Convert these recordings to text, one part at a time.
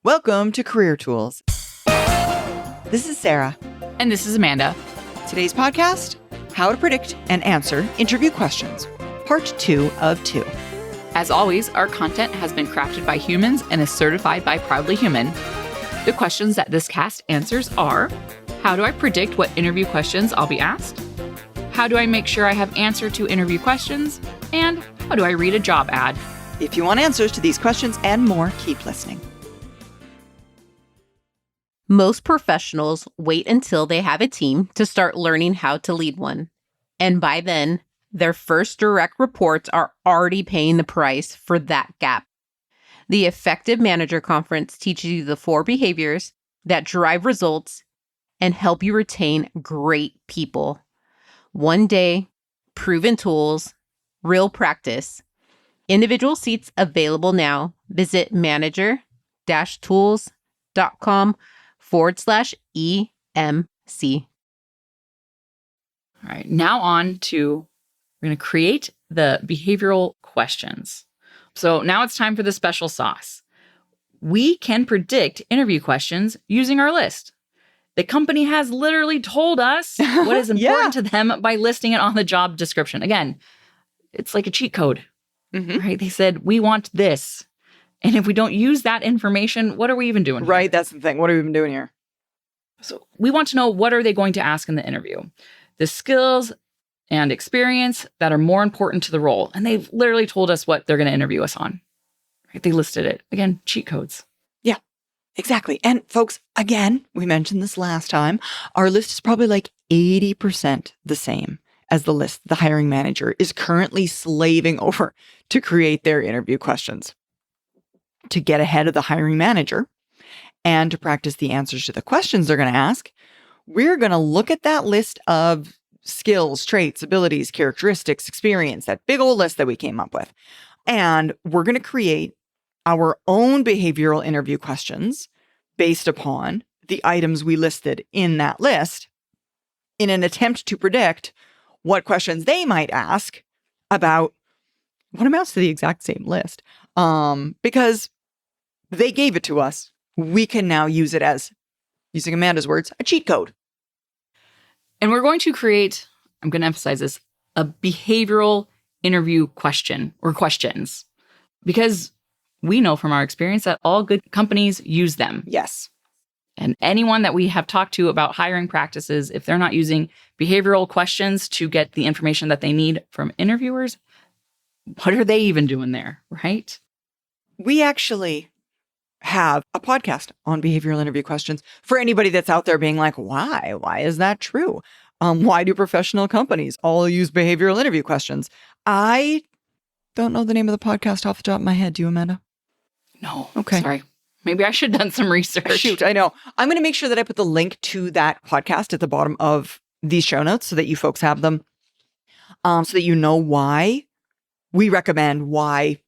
Welcome to Career Tools. This is Sarah. And this is Amanda. Today's podcast, How to Predict and Answer Interview Questions, Part 2 of 2. As always, our content has been crafted by humans and is certified by Proudly Human. The questions that this cast answers are, how do I predict what interview questions I'll be asked? How do I make sure I have answer to interview questions? And how do I read a job ad? If you want answers to these questions and more, keep listening. Most professionals wait until they have a team to start learning how to lead one. And by then, their first direct reports are already paying the price for that gap. The Effective Manager Conference teaches you the 4 behaviors that drive results and help you retain great people. One day, proven tools, real practice. Individual seats available now. Visit manager-tools.com/EMC. All right, now on to, we're going to create the behavioral questions. So now it's time for the special sauce. We can predict interview questions using our list. The company has literally told us what is important to them by listing it on the job description. Again, it's like a cheat code, right? They said, we want this. And if we don't use that information, what are we even doing? Right, that's the thing. What are we even doing here? So we want to know, what are they going to ask in the interview? The skills and experience that are more important to the role. And they've literally told us what they're going to interview us on. Right? They listed it. Again, cheat codes. Yeah, exactly. And folks, again, we mentioned this last time, our list is probably like 80% the same as the list the hiring manager is currently slaving over to create their interview questions. To get ahead of the hiring manager and to practice the answers to the questions they're going to ask, we're going to look at that list of skills, traits, abilities, characteristics, experience, that big old list that we came up with. And we're going to create our own behavioral interview questions based upon the items we listed in that list in an attempt to predict what questions they might ask about what amounts to the exact same list. Because they gave it to us, we can now use it as, using Amanda's words, a cheat code. And we're going to create, I'm going to emphasize this, a behavioral interview question or questions, because we know from our experience that all good companies use them. Yes. And anyone that we have talked to about hiring practices, if they're not using behavioral questions to get the information that they need from interviewers, what are they even doing there, right? We actually have a podcast on behavioral interview questions for anybody that's out there being like, why? Why is that true? Why do professional companies all use behavioral interview questions? I don't know the name of the podcast off the top of my head. Do you, Amanda? No. Okay. Sorry. Maybe I should have done some research. Shoot, I know. I'm going to make sure that I put the link to that podcast at the bottom of these show notes so that you folks have them, so that you know why we recommend why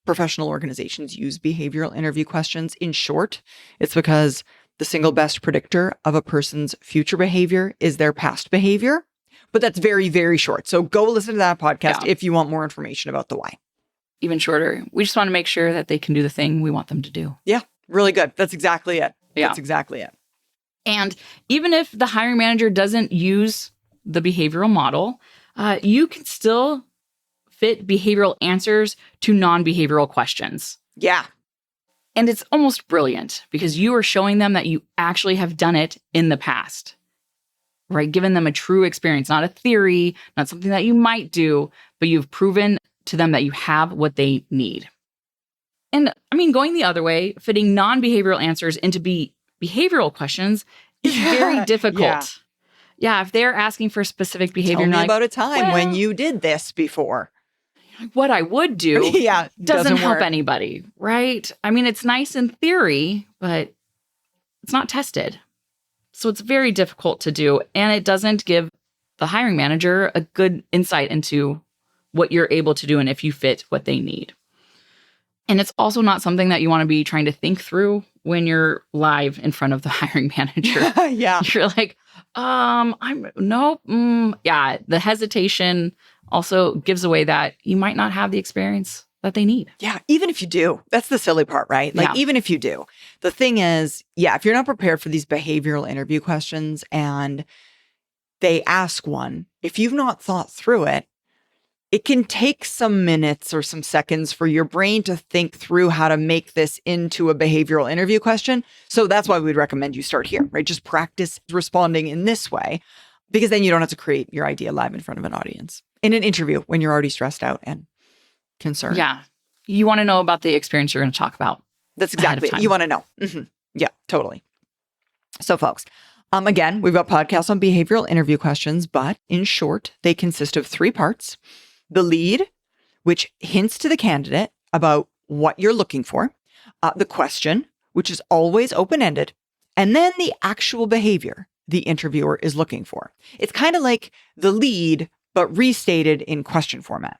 professional organizations use behavioral interview questions. In short, it's because the single best predictor of a person's future behavior is their past behavior. But that's very, very short. So go listen to that podcast if you want more information about the why. Even shorter. We just want to make sure that they can do the thing we want them to do. Yeah, really good. That's exactly it. Yeah. That's exactly it. And even if the hiring manager doesn't use the behavioral model, you can still fit behavioral answers to non-behavioral questions. Yeah. And it's almost brilliant because you are showing them that you actually have done it in the past, right? Given them a true experience, not a theory, not something that you might do, but you've proven to them that you have what they need. And I mean, going the other way, fitting non-behavioral answers into behavioral questions is very difficult. Yeah, if they're asking for a specific behavior. Tell me about a time when you did this before. What I would do doesn't help anybody, right? I mean, it's nice in theory, but it's not tested. So it's very difficult to do. And it doesn't give the hiring manager a good insight into what you're able to do and if you fit what they need. And it's also not something that you want to be trying to think through when you're live in front of the hiring manager. Yeah. You're like, the hesitation also gives away that you might not have the experience that they need. Yeah, even if you do, that's the silly part, right? Like, Yeah. even if you do, the thing is, yeah, if you're not prepared for these behavioral interview questions and they ask one, if you've not thought through it, it can take some minutes or some seconds for your brain to think through how to make this into a behavioral interview question. So that's why we'd recommend you start here, right? Just practice responding in this way, because then you don't have to create your idea live in front of an audience in an interview when you're already stressed out and concerned. Yeah. You want to know about the experience you're going to talk about. That's exactly it. You want to know. Yeah, totally. So folks, again, we've got podcasts on behavioral interview questions, but in short, they consist of 3 parts. The lead, which hints to the candidate about what you're looking for. The question, which is always open-ended. And then the actual behavior the interviewer is looking for. It's kind of like the lead, but restated in question format.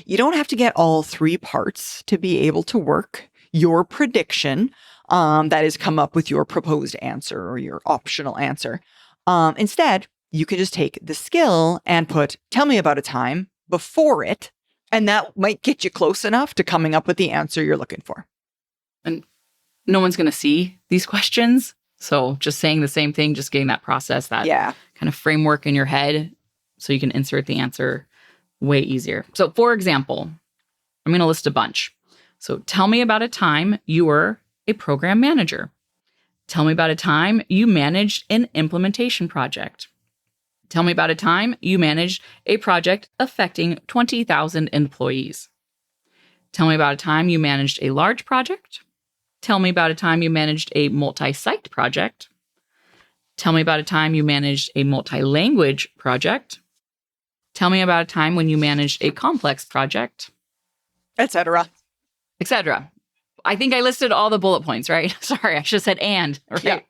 You don't have to get all 3 parts to be able to work your prediction that has come up with your proposed answer or your optional answer. Instead, you can just take the skill and put, tell me about a time before it, and that might get you close enough to coming up with the answer you're looking for. And no one's going to see these questions. So just saying the same thing, just getting that process, that kind of framework in your head so you can insert the answer way easier. So for example, I'm going to list a bunch. So tell me about a time you were a program manager. Tell me about a time you managed an implementation project. Tell me about a time you managed a project affecting 20,000 employees. Tell me about a time you managed a large project. Tell me about a time you managed a multi-site project. Tell me about a time you managed a multi-language project. Tell me about a time when you managed a complex project, etc. etc. I think I listed all the bullet points, right? Sorry, I should have said and. Right? Yeah.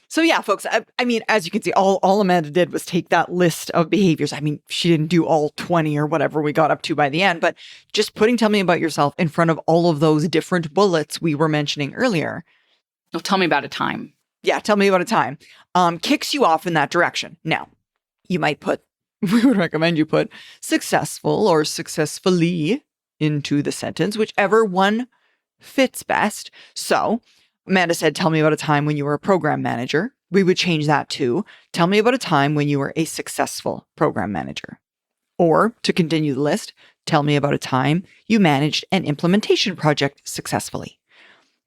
So yeah, folks, I mean, as you can see, all Amanda did was take that list of behaviors. I mean, she didn't do all 20 or whatever we got up to by the end, but just putting tell me about yourself in front of all of those different bullets we were mentioning earlier. Oh, tell me about a time. Yeah, tell me about a time. Kicks you off in that direction. Now, you might put, we would recommend you put successful or successfully into the sentence, whichever one fits best. So Amanda said, tell me about a time when you were a program manager. We would change that to, tell me about a time when you were a successful program manager. Or to continue the list, tell me about a time you managed an implementation project successfully.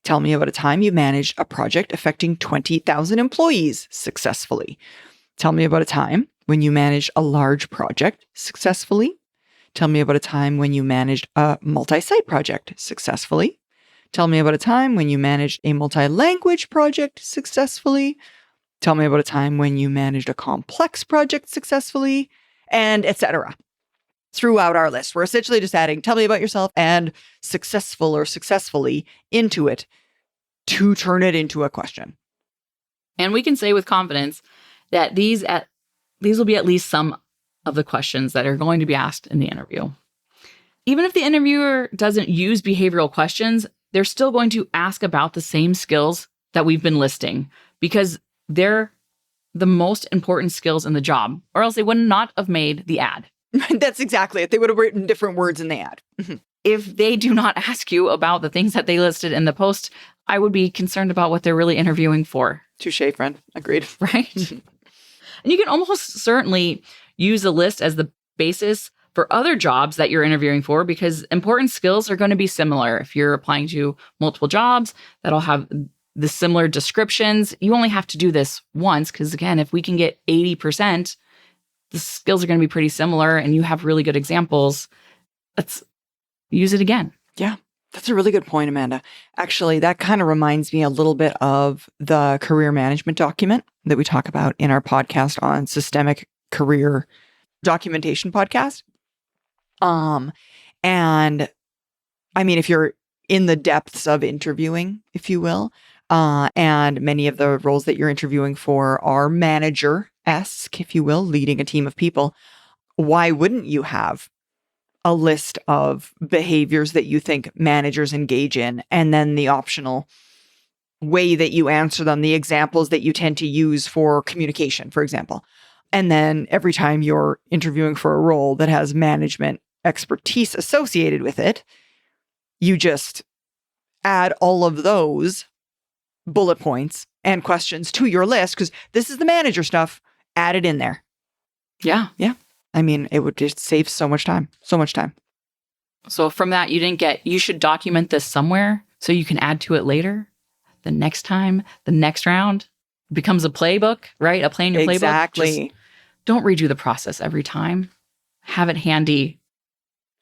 Tell me about a time you managed a project affecting 20,000 employees successfully. Tell me about a time when you managed a large project successfully. Tell me about a time when you managed a multi-site project successfully. Tell me about a time when you managed a multi-language project successfully. Tell me about a time when you managed a complex project successfully, and etc. Throughout our list, we're essentially just adding tell me about yourself and successful or successfully into it to turn it into a question. And we can say with confidence that these will be at least some of the questions that are going to be asked in the interview. Even if the interviewer doesn't use behavioral questions, they're still going to ask about the same skills that we've been listing because they're the most important skills in the job, or else they would not have made the ad. That's exactly it. They would have written different words in the ad. If they do not ask you about the things that they listed in the post, I would be concerned about what they're really interviewing for. Touché, friend. Agreed. Right? And you can almost certainly use a list as the basis for other jobs that you're interviewing for because important skills are going to be similar. If you're applying to multiple jobs that'll have the similar descriptions, you only have to do this once because, again, if we can get 80%, the skills are going to be pretty similar and you have really good examples. Let's use it again. Yeah, that's a really good point, Amanda. Actually, that kind of reminds me a little bit of the career management document that we talk about in our podcast on systemic career documentation podcast. And I mean, if you're in the depths of interviewing, if you will, and many of the roles that you're interviewing for are manager-esque, if you will, leading a team of people, why wouldn't you have a list of behaviors that you think managers engage in, and then the optional way that you answer them, the examples that you tend to use for communication, for example. And then every time you're interviewing for a role that has management expertise associated with it, you just add all of those bullet points and questions to your list, because this is the manager stuff. Add it in there. Yeah. Yeah. I mean, it would just save so much time. So much time. So from that, you didn't get, you should document this somewhere so you can add to it later. The next time, the next round becomes a playbook, right? A play in your playbook. Exactly. Just don't redo the process every time. Have it handy.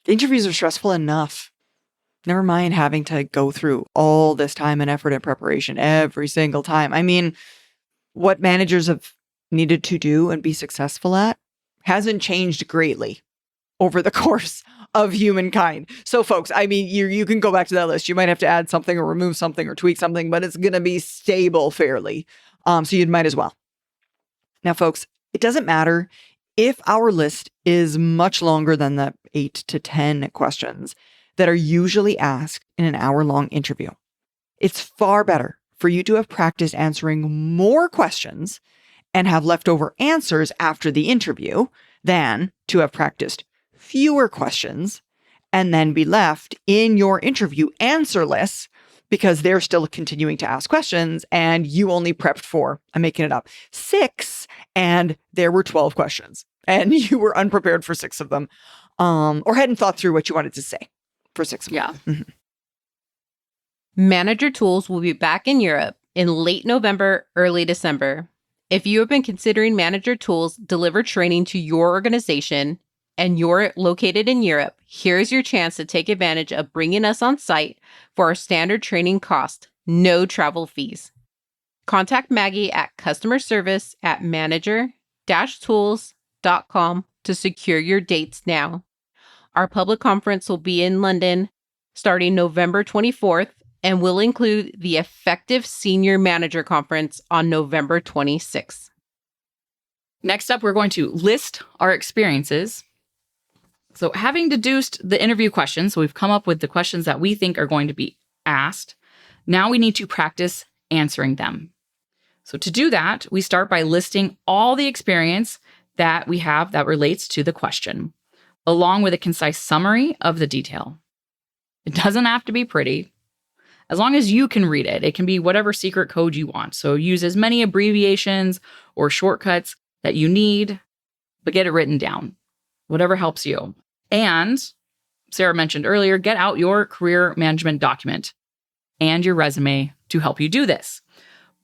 Interviews are stressful enough. Never mind having to go through all this time and effort and preparation every single time. I mean, what managers have needed to do and be successful at hasn't changed greatly over the course of humankind. So folks, I mean, you can go back to that list. You might have to add something or remove something or tweak something, but it's going to be stable fairly. So you might as well. Now, folks, it doesn't matter if our list is much longer than the 8 to 10 questions that are usually asked in an hour-long interview. It's far better for you to have practiced answering more questions and have leftover answers after the interview than to have practiced fewer questions and then be left in your interview answerless because they're still continuing to ask questions and you only prepped for, I'm making it up, 6, and there were 12 questions and you were unprepared for 6 of them, or hadn't thought through what you wanted to say for 6 of them. Yeah. Mm-hmm. Manager Tools will be back in Europe in late November, early December. If you have been considering Manager Tools deliver training to your organization and you're located in Europe, here's your chance to take advantage of bringing us on site for our standard training cost, no travel fees. Contact Maggie at customer-service@manager-tools.com to secure your dates now. Our public conference will be in London starting November 24th and will include the Effective Senior Manager Conference on November 26th. Next up, we're going to list our experiences. So having deduced the interview questions, so we've come up with the questions that we think are going to be asked. Now we need to practice answering them. So to do that, we start by listing all the experience that we have that relates to the question, along with a concise summary of the detail. It doesn't have to be pretty. As long as you can read it, it can be whatever secret code you want. So use as many abbreviations or shortcuts that you need, but get it written down. Whatever helps you. And Sarah mentioned earlier, get out your career management document and your resume to help you do this.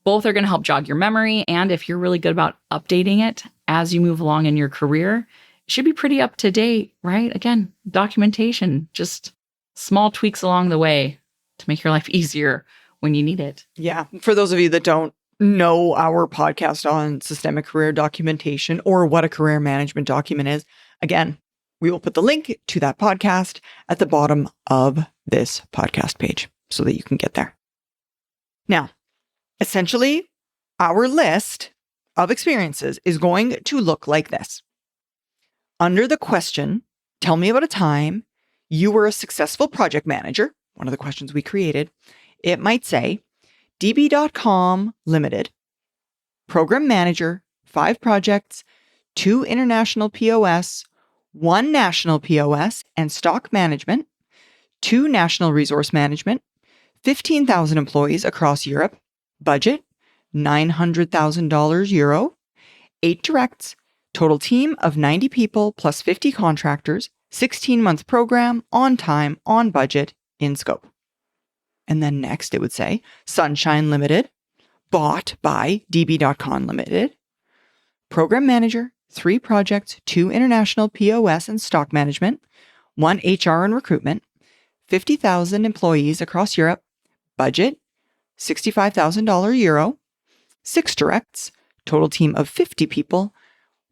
Both are going to help jog your memory. And if you're really good about updating it as you move along in your career, it should be pretty up to date, right? Again, documentation, just small tweaks along the way to make your life easier when you need it. Yeah. For those of you that don't know our podcast on systemic career documentation or what a career management document is, again, we will put the link to that podcast at the bottom of this podcast page so that you can get there. Now, essentially, our list of experiences is going to look like this. Under the question, tell me about a time you were a successful project manager, one of the questions we created, it might say, db.com Limited, program manager, 5 projects, 2 international POS, 1 national POS and stock management, 2 national resource management, 15,000 employees across Europe, budget, $900,000 euro, 8 directs, total team of 90 people plus 50 contractors, 16-month program, on time, on budget, in scope. And then next it would say Sunshine Limited, bought by db.com Limited, program manager, 3 projects, 2 international POS and stock management, 1 HR and recruitment, 50,000 employees across Europe, budget, $65,000 euro, 6 directs, total team of 50 people,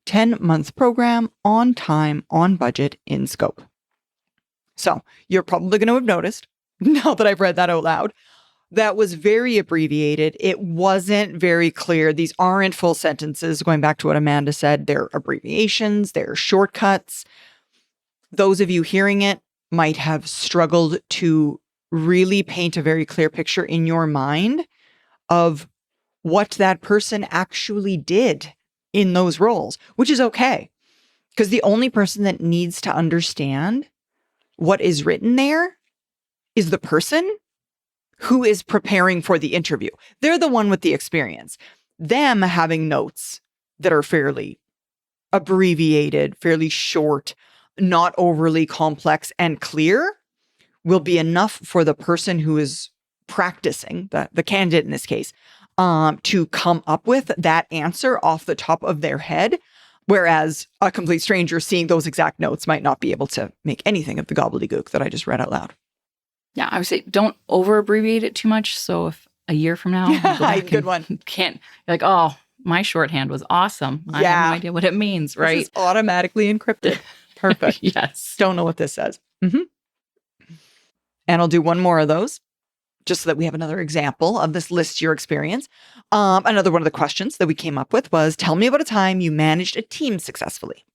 10-month program, on time, on budget, in scope. So you're probably going to have noticed, now that I've read that out loud, that was very abbreviated. It wasn't very clear. These aren't full sentences. Going back to what Amanda said, they're abbreviations, they're shortcuts. Those of you hearing it might have struggled to really paint a very clear picture in your mind of what that person actually did in those roles, which is okay. Because the only person that needs to understand what is written there is the person who is preparing for the interview. They're the one with the experience. Them having notes that are fairly abbreviated, fairly short, not overly complex and clear will be enough for the person who is practicing, the candidate in this case, to come up with that answer off the top of their head. Whereas a complete stranger seeing those exact notes might not be able to make anything of the gobbledygook that I just read out loud. Yeah, I would say don't over abbreviate it too much. So if a year from now, you go back good one. You're like, oh, my shorthand was awesome. I have no idea what it means, right? This is automatically encrypted. Perfect. Yes. Don't know what this says. And I'll do one more of those, just so that we have another example of this list your experience. Another one of the questions that we came up with was, tell me about a time you managed a team successfully.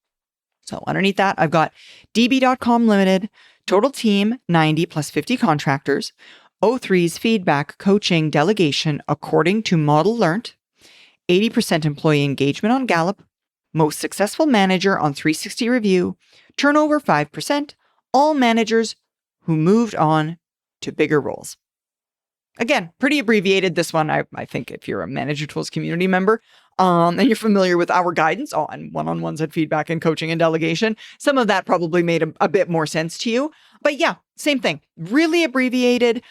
So underneath that, I've got db.com Limited, total team 90 plus 50 contractors, O3's feedback, coaching, delegation according to model learnt, 80% employee engagement on Gallup, most successful manager on 360 review, turnover 5%, all managers who moved on to bigger roles. Again, pretty abbreviated. This one, I think if you're a Manager Tools community member and you're familiar with our guidance on one-on-ones and feedback and coaching and delegation, some of that probably made a bit more sense to you. But yeah, same thing. Really abbreviated.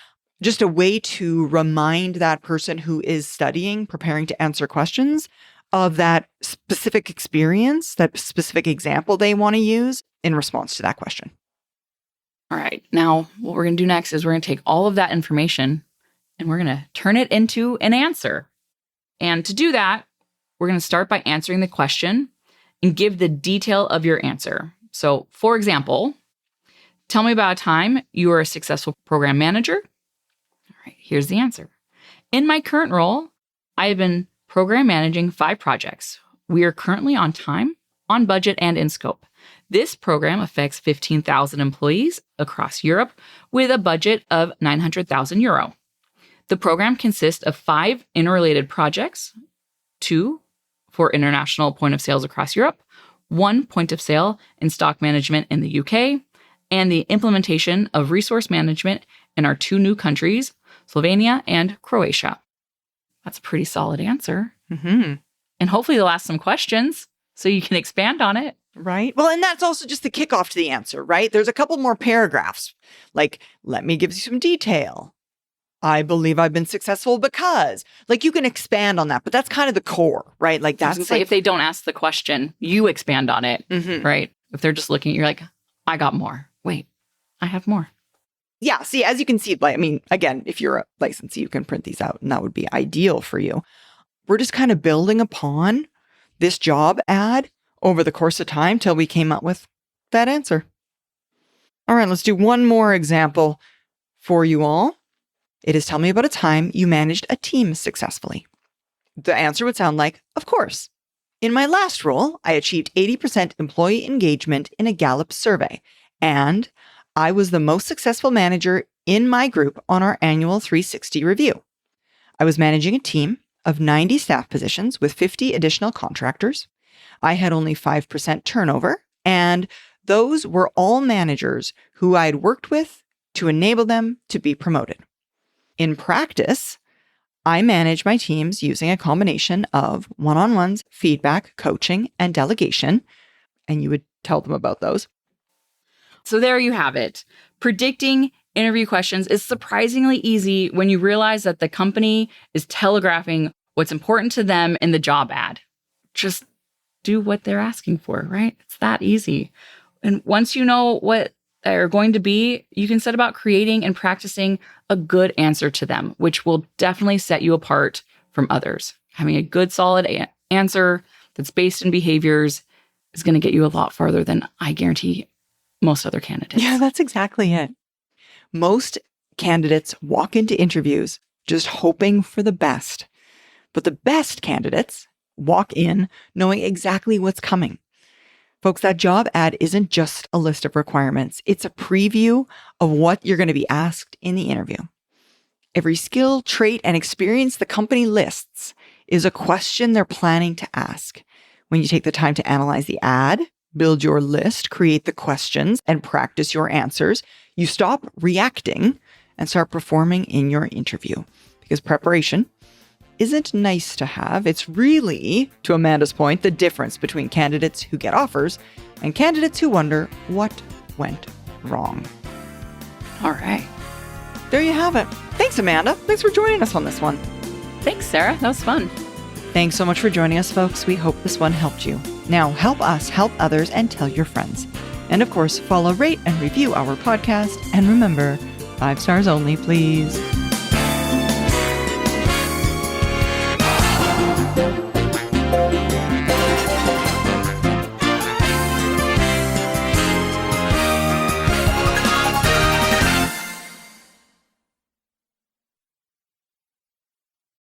Just a way to remind that person who is studying, preparing to answer questions of that specific experience, that specific example they want to use in response to that question. All right. Now, what we're going to do next is we're going to take all of that information and we're going to turn it into an answer. And to do that, we're going to start by answering the question and give the detail of your answer. So, for example, tell me about a time you were a successful program manager. All right, here's the answer. In my current role, I have been program managing 5 projects. We are currently on time, on budget, and in scope. This program affects 15,000 employees across Europe with a budget of 900,000 euro. The program consists of 5 interrelated projects, 2 for international point of sales across Europe, 1 point of sale in stock management in the UK, and the implementation of resource management in our 2 new countries, Slovenia and Croatia. That's a pretty solid answer. Mm-hmm. And hopefully they'll ask some questions so you can expand on it. Right. Well, and that's also just the kickoff to the answer, right? There's a couple more paragraphs, like, let me give you some detail. I believe I've been successful because, like, you can expand on that, but that's kind of the core, right? Like, that's if they don't ask the question, you expand on it, right? If they're just looking, you're like, I got more. Wait, I have more. Yeah. See, as you can see, like, I mean, again, if you're a licensee, you can print these out and that would be ideal for you. We're just kind of building upon this job ad over the course of time till we came up with that answer. All right, let's do one more example for you all. It is, tell me about a time you managed a team successfully. The answer would sound like, of course. In my last role, I achieved 80% employee engagement in a Gallup survey, and I was the most successful manager in my group on our annual 360 review. I was managing a team of 90 staff positions with 50 additional contractors. I had only 5% turnover, and those were all managers who I had worked with to enable them to be promoted. In practice, I manage my teams using a combination of one-on-ones, feedback, coaching, and delegation. And you would tell them about those. So there you have it. Predicting interview questions is surprisingly easy when you realize that the company is telegraphing what's important to them in the job ad. Just do what they're asking for, right? It's that easy. And once you know what they're going to be, you can set about creating and practicing a good answer to them, which will definitely set you apart from others. Having a good, solid answer that's based in behaviors is going to get you a lot farther than, I guarantee, most other candidates. Yeah, that's exactly it. Most candidates walk into interviews just hoping for the best. But the best candidates walk in knowing exactly what's coming. Folks, that job ad isn't just a list of requirements. It's a preview of what you're going to be asked in the interview. Every skill, trait, and experience the company lists is a question they're planning to ask. When you take the time to analyze the ad, build your list, create the questions, and practice your answers, you stop reacting and start performing in your interview. Because preparation isn't nice to have. It's really, to Amanda's point, the difference between candidates who get offers and candidates who wonder what went wrong. All right. There you have it. Thanks, Amanda. Thanks for joining us on this one. Thanks, Sarah. That was fun. Thanks so much for joining us, folks. We hope this one helped you. Now, help us help others and tell your friends. And of course, follow, rate, and review our podcast. And remember, 5 stars only, please.